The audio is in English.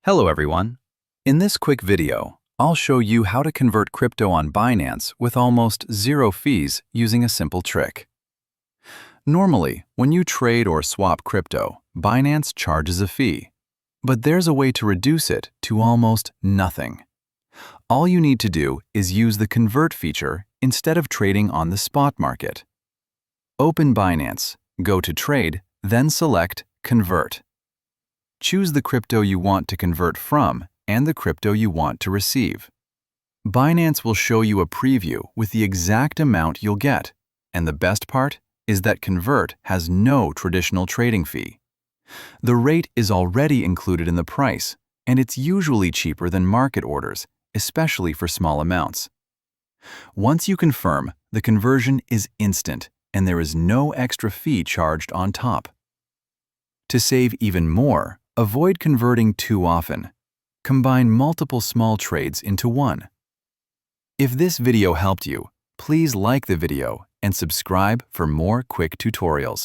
Hello everyone. In this quick video, I'll show you how to convert crypto on Binance with almost zero fees using a simple trick. Normally, when you trade or swap crypto, Binance charges a fee. But there's a way to reduce it to almost nothing. All you need to do is use the convert feature instead of trading on the spot market. Open Binance, go to Trade, then select Convert. Choose the crypto you want to convert from and the crypto you want to receive. Binance will show you a preview with the exact amount you'll get, and the best part is that Convert has no traditional trading fee. The rate is already included in the price, and it's usually cheaper than market orders, especially for small amounts. Once you confirm, the conversion is instant, and there is no extra fee charged on top. To save even more, avoid converting too often. Combine multiple small trades into one. If this video helped you, please like the video and subscribe for more quick tutorials.